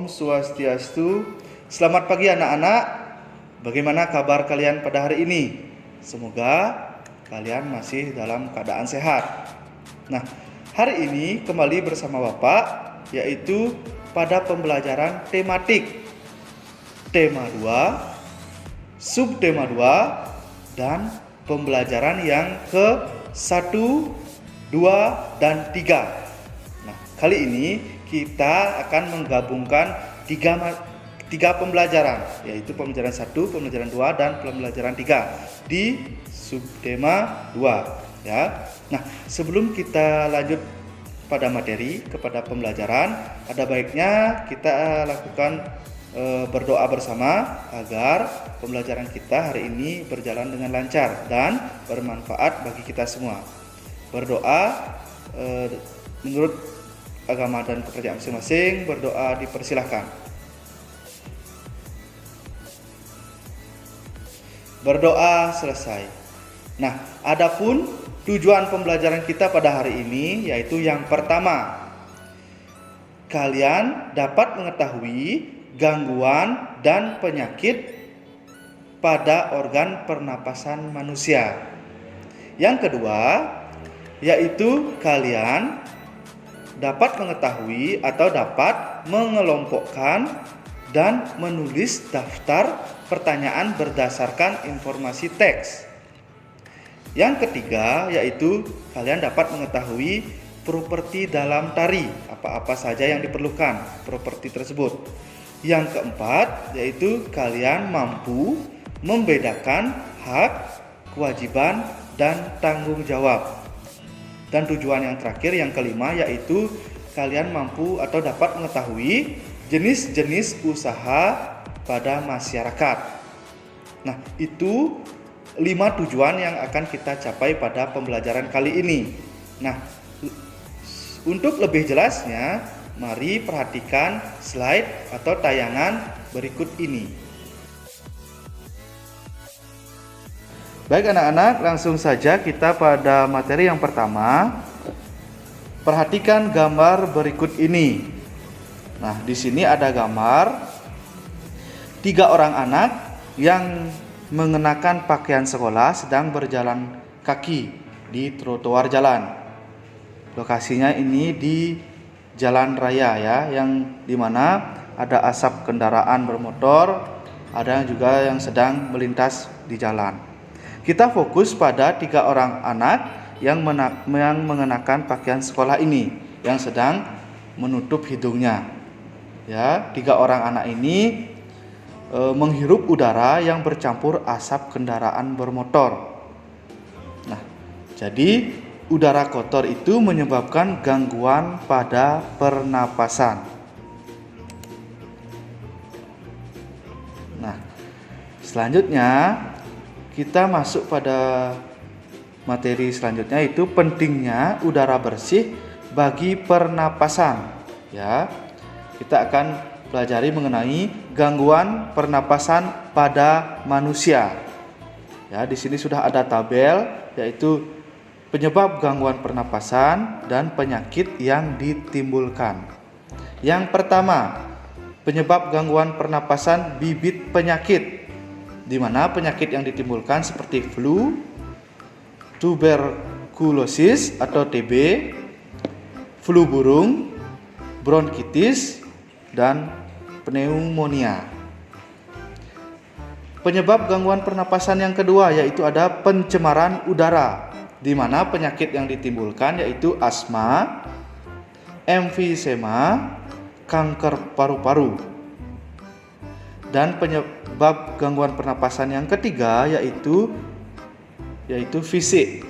Swastiastu. Selamat pagi anak-anak. Bagaimana kabar kalian pada hari ini? Semoga kalian masih dalam keadaan sehat. Nah, hari ini kembali bersama Bapak, yaitu pada pembelajaran tematik. Tema 2, subtema 2, dan pembelajaran yang ke-1, 2, dan 3. Nah, kali ini kita akan menggabungkan tiga pembelajaran, yaitu pembelajaran 1, pembelajaran 2, dan pembelajaran 3 di subtema 2 ya. Nah, sebelum kita lanjut pada materi kepada pembelajaran, ada baiknya kita lakukan berdoa bersama agar pembelajaran kita hari ini berjalan dengan lancar dan bermanfaat bagi kita semua. Berdoa menurut agama dan kepercayaan masing-masing, berdoa dipersilahkan. Berdoa selesai. Nah, adapun tujuan pembelajaran kita pada hari ini yaitu yang pertama, kalian dapat mengetahui gangguan dan penyakit pada organ pernapasan manusia. Yang kedua, yaitu kalian dapat mengetahui atau dapat mengelompokkan dan menulis daftar pertanyaan berdasarkan informasi teks. Yang ketiga, yaitu kalian dapat mengetahui properti dalam tari, apa-apa saja yang diperlukan properti tersebut. Yang keempat, yaitu kalian mampu membedakan hak, kewajiban, dan tanggung jawab. Dan tujuan yang terakhir, yang kelima, yaitu kalian mampu atau dapat mengetahui jenis-jenis usaha pada masyarakat. Nah, itu 5 tujuan yang akan kita capai pada pembelajaran kali ini. Nah, untuk lebih jelasnya, mari perhatikan slide atau tayangan berikut ini. Baik anak-anak, langsung saja kita pada materi yang pertama. Perhatikan gambar berikut ini. Nah, di sini ada gambar 3 orang anak yang mengenakan pakaian sekolah sedang berjalan kaki di trotoar jalan. Lokasinya ini di jalan raya ya, yang dimana ada asap kendaraan bermotor, ada juga yang sedang melintas di jalan. Kita fokus pada 3 orang anak yang mengenakan pakaian sekolah ini, yang sedang menutup hidungnya. Ya, 3 orang anak ini menghirup udara yang bercampur asap kendaraan bermotor. Nah, jadi udara kotor itu menyebabkan gangguan pada pernapasan. Nah, selanjutnya kita masuk pada materi selanjutnya, yaitu pentingnya udara bersih bagi pernapasan. Ya, kita akan pelajari mengenai gangguan pernapasan pada manusia. Ya, di sini sudah ada tabel, yaitu penyebab gangguan pernapasan dan penyakit yang ditimbulkan. Yang pertama, penyebab gangguan pernapasan bibit penyakit, di mana penyakit yang ditimbulkan seperti flu, tuberkulosis atau TB, flu burung, bronkitis, dan pneumonia. Penyebab gangguan pernapasan yang kedua yaitu ada pencemaran udara, di mana penyakit yang ditimbulkan yaitu asma, emfisema, kanker paru-paru. Dan penyebab gangguan pernapasan yang ketiga yaitu fisik,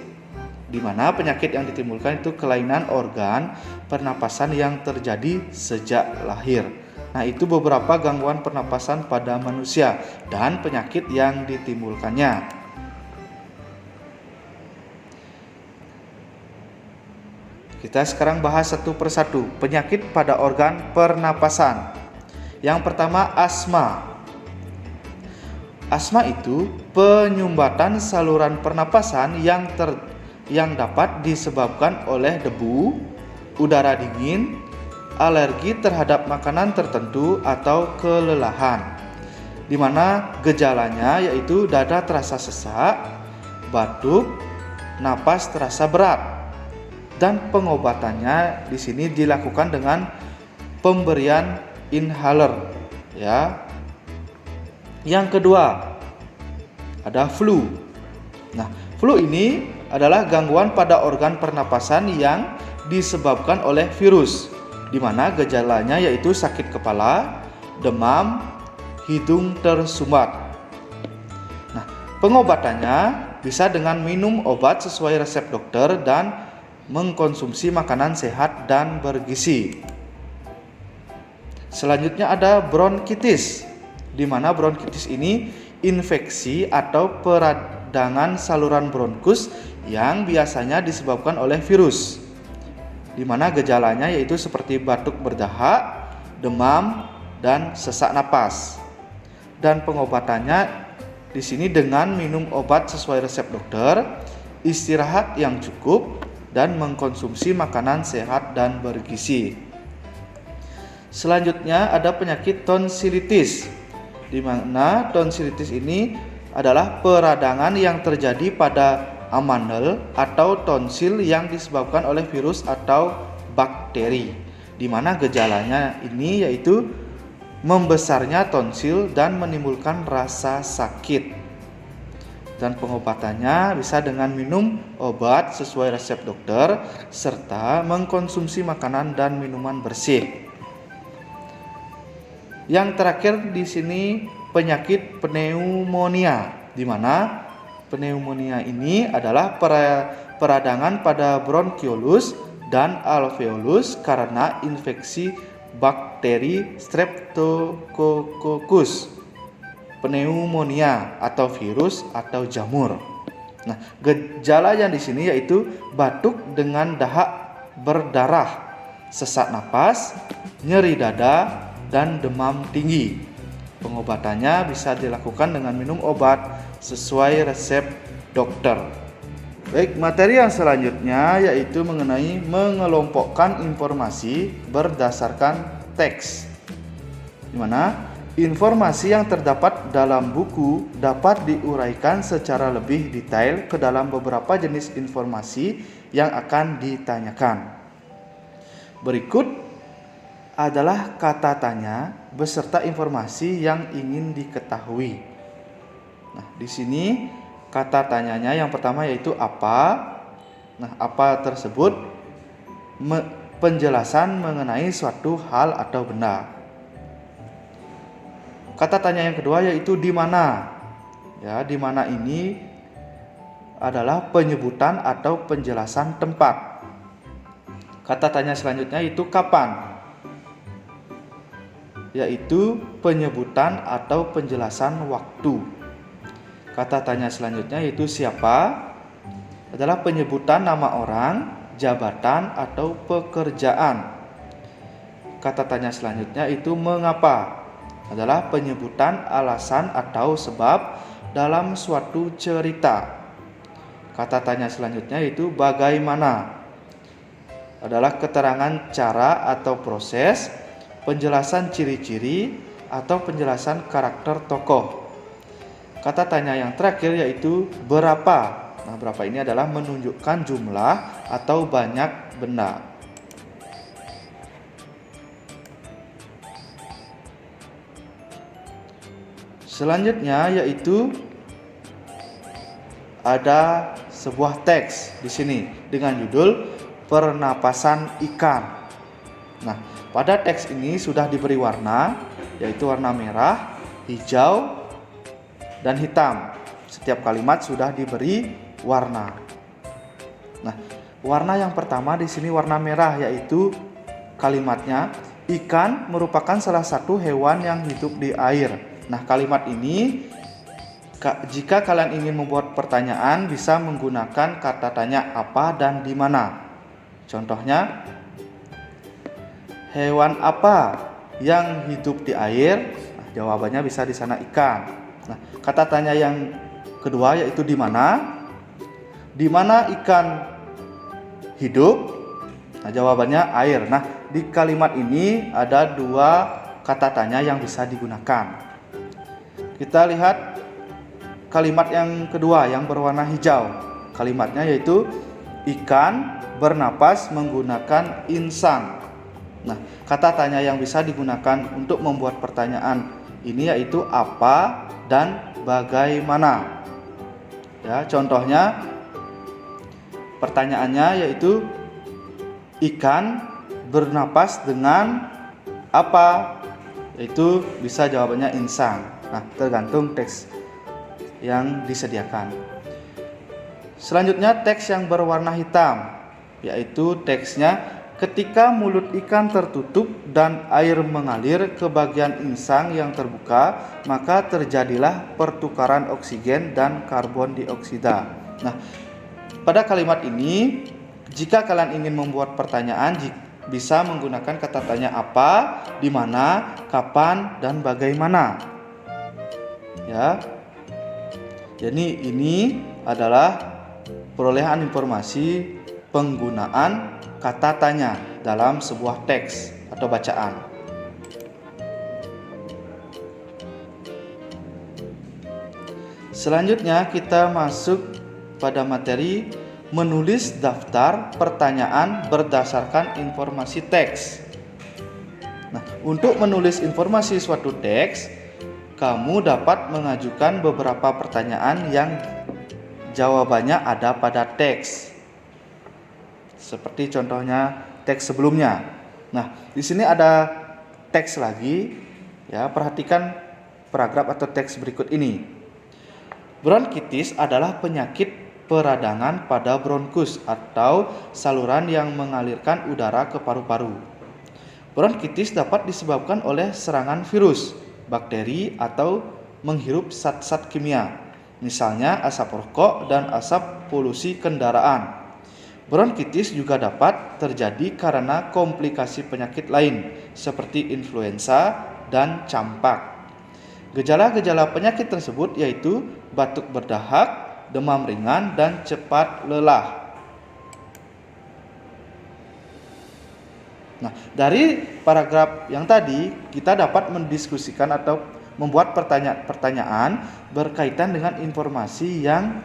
di mana penyakit yang ditimbulkan itu kelainan organ pernapasan yang terjadi sejak lahir. Nah, itu beberapa gangguan pernapasan pada manusia dan penyakit yang ditimbulkannya. Kita sekarang bahas satu persatu penyakit pada organ pernapasan. Yang pertama, asma. Asma itu penyumbatan saluran pernapasan yang dapat disebabkan oleh debu, udara dingin, alergi terhadap makanan tertentu atau kelelahan, di mana gejalanya yaitu dada terasa sesak, batuk, napas terasa berat, dan pengobatannya di sini dilakukan dengan pemberian inhaler, ya. Yang kedua ada flu. Nah, flu ini adalah gangguan pada organ pernapasan yang disebabkan oleh virus, di mana gejalanya yaitu sakit kepala, demam, hidung tersumbat. Nah, pengobatannya bisa dengan minum obat sesuai resep dokter dan mengkonsumsi makanan sehat dan bergizi. Selanjutnya ada bronkitis, di mana bronkitis ini infeksi atau peradangan saluran bronkus yang biasanya disebabkan oleh virus, di mana gejalanya yaitu seperti batuk berdahak, demam, dan sesak napas. Dan pengobatannya di sini dengan minum obat sesuai resep dokter, istirahat yang cukup, dan mengkonsumsi makanan sehat dan bergizi. Selanjutnya ada penyakit tonsilitis, di mana tonsilitis ini adalah peradangan yang terjadi pada amandel atau tonsil yang disebabkan oleh virus atau bakteri, di mana gejalanya ini yaitu membesarnya tonsil dan menimbulkan rasa sakit. Dan pengobatannya bisa dengan minum obat sesuai resep dokter serta mengkonsumsi makanan dan minuman bersih. Yang terakhir di sini penyakit pneumonia, di mana pneumonia ini adalah peradangan pada bronkiolus dan alveolus karena infeksi bakteri Streptococcus pneumonia atau virus atau jamur. Nah, gejala yang di sini yaitu batuk dengan dahak berdarah, sesak napas, nyeri dada, dan demam tinggi. Pengobatannya bisa dilakukan dengan minum obat sesuai resep dokter. Baik, materi yang selanjutnya yaitu mengenai mengelompokkan informasi berdasarkan teks, di mana informasi yang terdapat dalam buku dapat diuraikan secara lebih detail ke dalam beberapa jenis informasi yang akan ditanyakan. Berikut adalah kata tanya beserta informasi yang ingin diketahui. Nah, di sini kata tanyanya yang pertama yaitu apa. Nah, apa tersebut penjelasan mengenai suatu hal atau benda. Kata tanya yang kedua yaitu di mana. Ya, di mana ini adalah penyebutan atau penjelasan tempat. Kata tanya selanjutnya itu kapan, yaitu penyebutan atau penjelasan waktu. Kata tanya selanjutnya yaitu siapa, adalah penyebutan nama orang, jabatan, atau pekerjaan. Kata tanya selanjutnya itu mengapa, adalah penyebutan alasan atau sebab dalam suatu cerita. Kata tanya selanjutnya itu bagaimana, adalah keterangan cara atau proses, penjelasan ciri-ciri, atau penjelasan karakter tokoh. Kata tanya yang terakhir yaitu berapa. Nah, berapa ini adalah menunjukkan jumlah atau banyak benda. Selanjutnya yaitu ada sebuah teks di sini dengan judul pernapasan ikan. Nah, pada teks ini sudah diberi warna, yaitu warna merah, hijau, dan hitam. Setiap kalimat sudah diberi warna. Nah, warna yang pertama di sini warna merah, yaitu kalimatnya ikan merupakan salah satu hewan yang hidup di air. Nah, kalimat ini jika kalian ingin membuat pertanyaan bisa menggunakan kata tanya apa dan di mana. Contohnya, hewan apa yang hidup di air? Nah, jawabannya bisa di sana ikan. Nah, kata tanya yang kedua yaitu di mana? Di mana ikan hidup? Nah, jawabannya air. Nah, di kalimat ini ada dua kata tanya yang bisa digunakan. Kita lihat kalimat yang kedua yang berwarna hijau. Kalimatnya yaitu ikan bernapas menggunakan insang. Nah, kata tanya yang bisa digunakan untuk membuat pertanyaan ini yaitu apa dan bagaimana. Ya, contohnya pertanyaannya yaitu ikan bernapas dengan apa? Yaitu bisa jawabannya insang. Nah, tergantung teks yang disediakan. Selanjutnya teks yang berwarna hitam, yaitu teksnya ketika mulut ikan tertutup dan air mengalir ke bagian insang yang terbuka, maka terjadilah pertukaran oksigen dan karbon dioksida. Nah, pada kalimat ini, jika kalian ingin membuat pertanyaan, bisa menggunakan kata tanya apa, di mana, kapan, dan bagaimana. Ya. Jadi ini adalah perolehan informasi penggunaan kata tanya dalam sebuah teks atau bacaan. Selanjutnya kita masuk pada materi menulis daftar pertanyaan berdasarkan informasi teks. Nah, untuk menulis informasi suatu teks, kamu dapat mengajukan beberapa pertanyaan yang jawabannya ada pada teks. Seperti contohnya teks sebelumnya. Nah, di sini ada teks lagi. Ya, perhatikan paragraf atau teks berikut ini. Bronkitis adalah penyakit peradangan pada bronkus atau saluran yang mengalirkan udara ke paru-paru. Bronkitis dapat disebabkan oleh serangan virus, bakteri, atau menghirup zat-zat kimia, misalnya asap rokok dan asap polusi kendaraan. Bronkitis juga dapat terjadi karena komplikasi penyakit lain seperti influenza dan campak. Gejala-gejala penyakit tersebut yaitu batuk berdahak, demam ringan, dan cepat lelah. Nah, dari paragraf yang tadi kita dapat mendiskusikan atau membuat pertanyaan berkaitan dengan informasi yang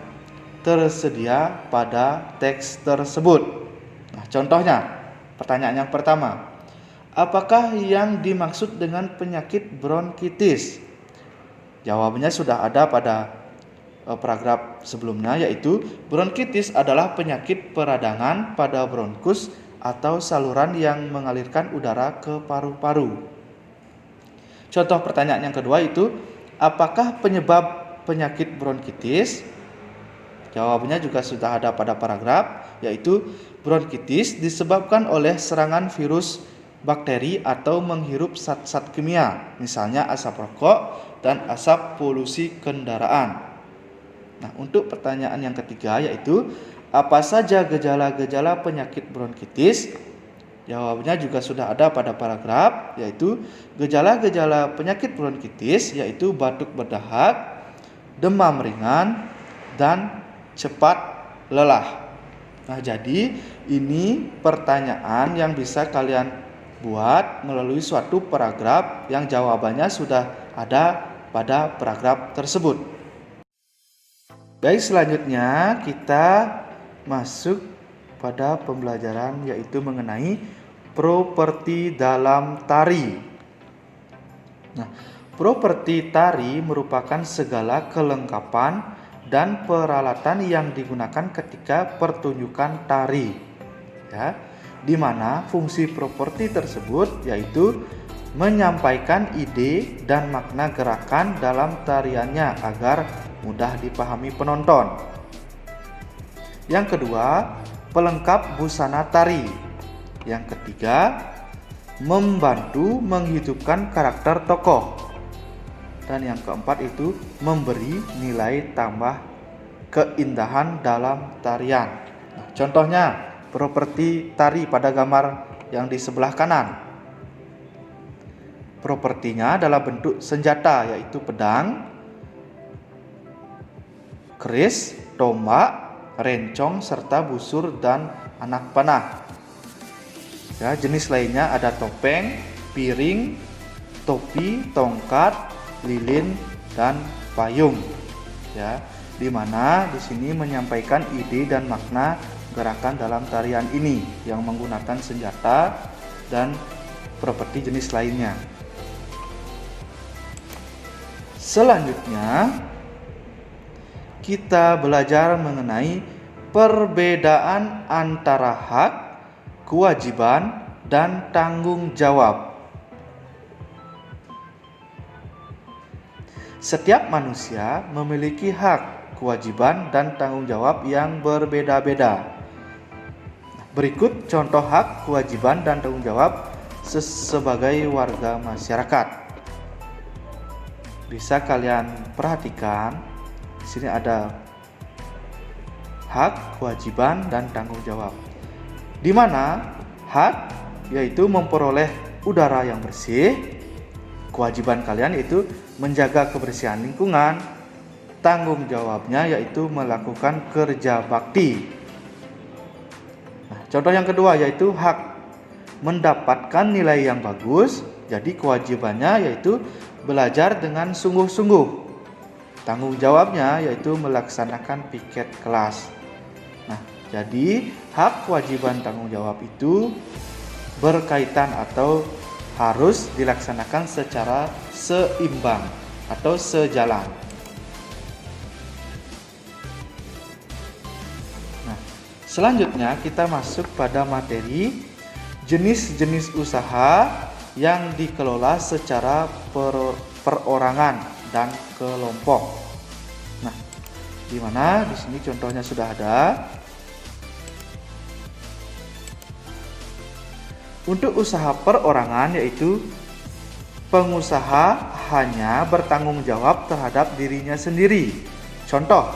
tersedia pada teks tersebut. Nah, contohnya, pertanyaan yang pertama, apakah yang dimaksud dengan penyakit bronkitis? Jawabannya sudah ada pada paragraf sebelumnya, yaitu bronkitis adalah penyakit peradangan pada bronkus atau saluran yang mengalirkan udara ke paru-paru. Contoh pertanyaan yang kedua itu, apakah penyebab penyakit bronkitis? Jawabannya juga sudah ada pada paragraf, yaitu bronkitis disebabkan oleh serangan virus, bakteri, atau menghirup zat-zat kimia, misalnya asap rokok dan asap polusi kendaraan. Nah, untuk pertanyaan yang ketiga yaitu apa saja gejala-gejala penyakit bronkitis? Jawabannya juga sudah ada pada paragraf, yaitu gejala-gejala penyakit bronkitis yaitu batuk berdahak, demam ringan, dan cepat lelah. Nah, jadi ini pertanyaan yang bisa kalian buat melalui suatu paragraf yang jawabannya sudah ada pada paragraf tersebut. Baik, selanjutnya kita masuk pada pembelajaran yaitu mengenai properti dalam tari. Nah, properti tari merupakan segala kelengkapan dan peralatan yang digunakan ketika pertunjukan tari. Ya, di mana fungsi properti tersebut yaitu menyampaikan ide dan makna gerakan dalam tariannya agar mudah dipahami penonton. Yang kedua, pelengkap busana tari. Yang ketiga, membantu menghidupkan karakter tokoh. Dan yang keempat itu memberi nilai tambah keindahan dalam tarian. Nah, contohnya properti tari pada gambar yang di sebelah kanan. Propertinya adalah bentuk senjata yaitu pedang, keris, tombak, rencong, serta busur dan anak panah. Ya, jenis lainnya ada topeng, piring, topi, tongkat, lilin, dan payung. Ya, di mana di sini menyampaikan ide dan makna gerakan dalam tarian ini yang menggunakan senjata dan properti jenis lainnya. Selanjutnya, kita belajar mengenai perbedaan antara hak, kewajiban, dan tanggung jawab. Setiap manusia memiliki hak, kewajiban, dan tanggung jawab yang berbeda-beda. Berikut contoh hak, kewajiban, dan tanggung jawab sebagai warga masyarakat. Bisa kalian perhatikan, di sini ada hak, kewajiban, dan tanggung jawab. Di mana hak yaitu memperoleh udara yang bersih, kewajiban kalian yaitu menjaga kebersihan lingkungan, tanggung jawabnya yaitu melakukan kerja bakti. Nah, contoh yang kedua yaitu hak mendapatkan nilai yang bagus, jadi kewajibannya yaitu belajar dengan sungguh-sungguh. Tanggung jawabnya yaitu melaksanakan piket kelas. Nah, jadi hak, kewajiban, tanggung jawab itu berkaitan atau harus dilaksanakan secara seimbang atau sejalan. Nah, selanjutnya kita masuk pada materi jenis-jenis usaha yang dikelola secara perorangan dan kelompok. Nah, di mana di sini contohnya sudah ada. Untuk usaha perorangan yaitu pengusaha hanya bertanggung jawab terhadap dirinya sendiri. Contoh,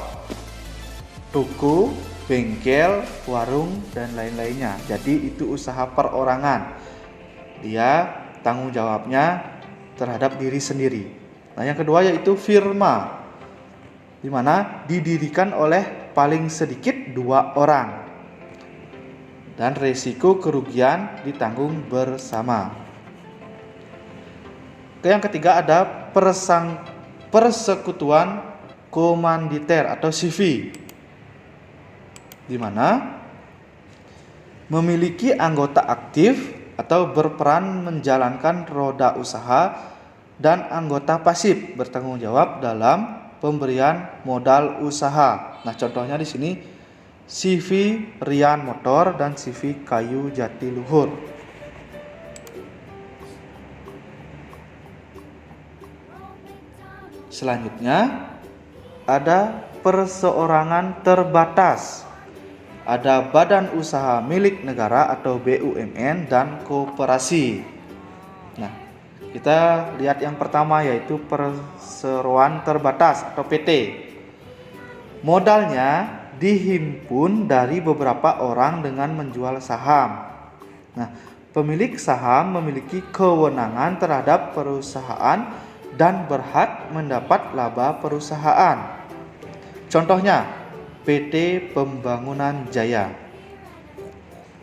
toko, bengkel, warung, dan lain-lainnya. Jadi itu usaha perorangan. Dia tanggung jawabnya terhadap diri sendiri. Nah, yang kedua yaitu firma, di mana didirikan oleh paling sedikit 2 orang dan resiko kerugian ditanggung bersama. Yang ketiga ada persekutuan komanditer atau CV, di mana memiliki anggota aktif atau berperan menjalankan roda usaha dan anggota pasif bertanggung jawab dalam pemberian modal usaha. Nah, contohnya di sini CV Rian Motor dan CV Kayu Jatiluhur. Selanjutnya ada perseorangan terbatas. Ada badan usaha milik negara atau BUMN dan koperasi. Nah, kita lihat yang pertama yaitu perseroan terbatas atau PT. Modalnya dihimpun dari beberapa orang dengan menjual saham. Nah, pemilik saham memiliki kewenangan terhadap perusahaan dan berhak mendapat laba perusahaan. Contohnya PT Pembangunan Jaya.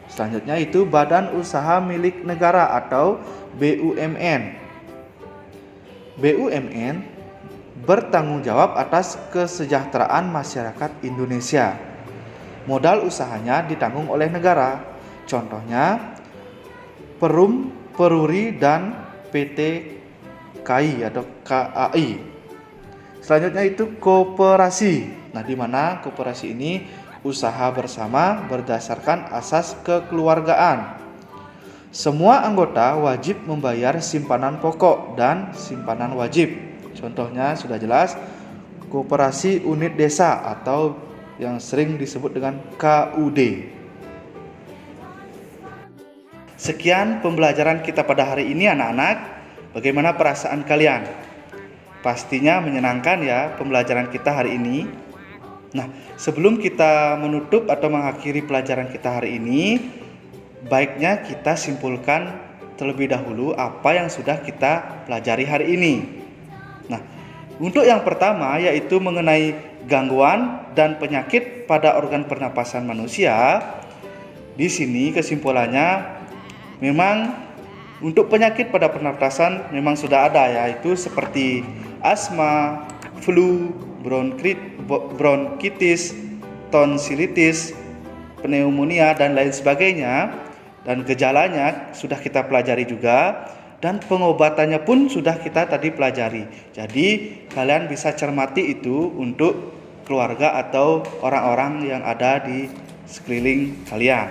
Selanjutnya itu badan usaha milik negara atau BUMN. BUMN bertanggung jawab atas kesejahteraan masyarakat Indonesia. Modal usahanya ditanggung oleh negara. Contohnya Perum, Peruri, dan PT KAI atau KAI. Selanjutnya itu koperasi. Nah, di mana koperasi ini usaha bersama berdasarkan asas kekeluargaan. Semua anggota wajib membayar simpanan pokok dan simpanan wajib. Contohnya sudah jelas, koperasi unit desa atau yang sering disebut dengan KUD. Sekian pembelajaran kita pada hari ini anak-anak. Bagaimana perasaan kalian? Pastinya menyenangkan ya pembelajaran kita hari ini. Nah, sebelum kita menutup atau mengakhiri pelajaran kita hari ini, baiknya kita simpulkan terlebih dahulu apa yang sudah kita pelajari hari ini. Nah, untuk yang pertama yaitu mengenai gangguan dan penyakit pada organ pernapasan manusia. Di sini kesimpulannya Memang untuk penyakit pada pernapasan memang sudah ada, yaitu seperti asma, flu, bronkitis, tonsilitis, pneumonia dan lain sebagainya, dan gejalanya sudah kita pelajari juga, dan pengobatannya pun sudah kita tadi pelajari. Jadi kalian bisa cermati itu untuk keluarga atau orang-orang yang ada di sekeliling kalian.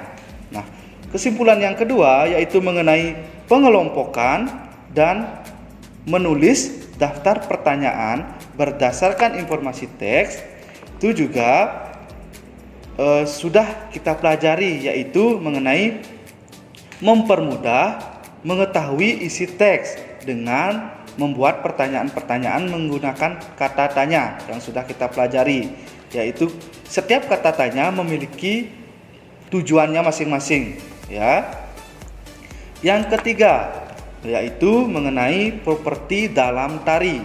Nah, kesimpulan yang kedua yaitu mengenai pengelompokan dan menulis daftar pertanyaan berdasarkan informasi teks. Itu juga sudah kita pelajari, yaitu mengenai mempermudah mengetahui isi teks dengan membuat pertanyaan-pertanyaan menggunakan kata tanya yang sudah kita pelajari, yaitu setiap kata tanya memiliki tujuannya masing-masing, ya. Yang ketiga yaitu mengenai properti dalam tari,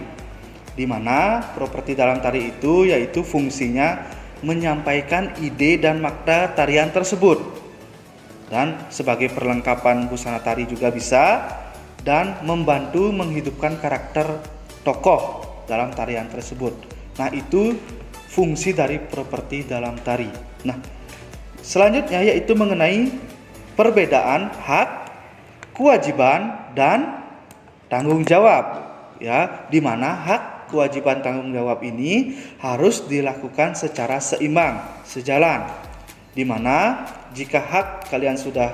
di mana properti dalam tari itu yaitu fungsinya menyampaikan ide dan makna tarian tersebut, dan sebagai perlengkapan busana tari juga bisa, dan membantu menghidupkan karakter tokoh dalam tarian tersebut. Nah, itu fungsi dari properti dalam tari. Nah, selanjutnya yaitu mengenai perbedaan hak, kewajiban, dan tanggung jawab, ya, di mana hak, kewajiban, tanggung jawab ini harus dilakukan secara seimbang, sejalan. Di mana jika hak kalian sudah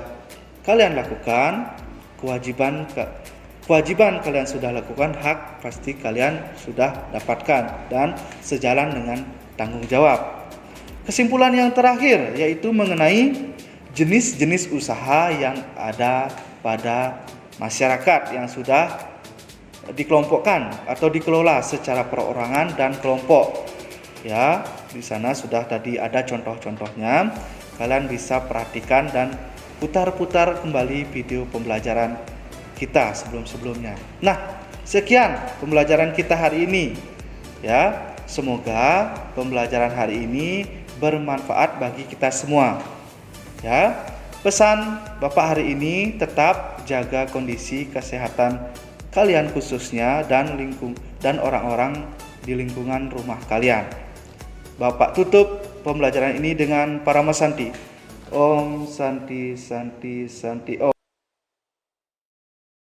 kalian lakukan, kewajiban kalian sudah lakukan, hak pasti kalian sudah dapatkan dan sejalan dengan tanggung jawab. Kesimpulan yang terakhir yaitu mengenai jenis-jenis usaha yang ada pada masyarakat yang sudah dikelompokkan atau dikelola secara perorangan dan kelompok. Ya, di sana sudah tadi ada contoh-contohnya. Kalian bisa perhatikan dan putar-putar kembali video pembelajaran kita sebelum-sebelumnya. Nah, sekian pembelajaran kita hari ini. Ya, semoga pembelajaran hari ini bermanfaat bagi kita semua. Ya, pesan Bapak hari ini tetap jaga kondisi kesehatan kalian khususnya dan orang-orang di lingkungan rumah kalian. Bapak tutup pembelajaran ini dengan Parama Santi. Om Santi Santi Santi Om.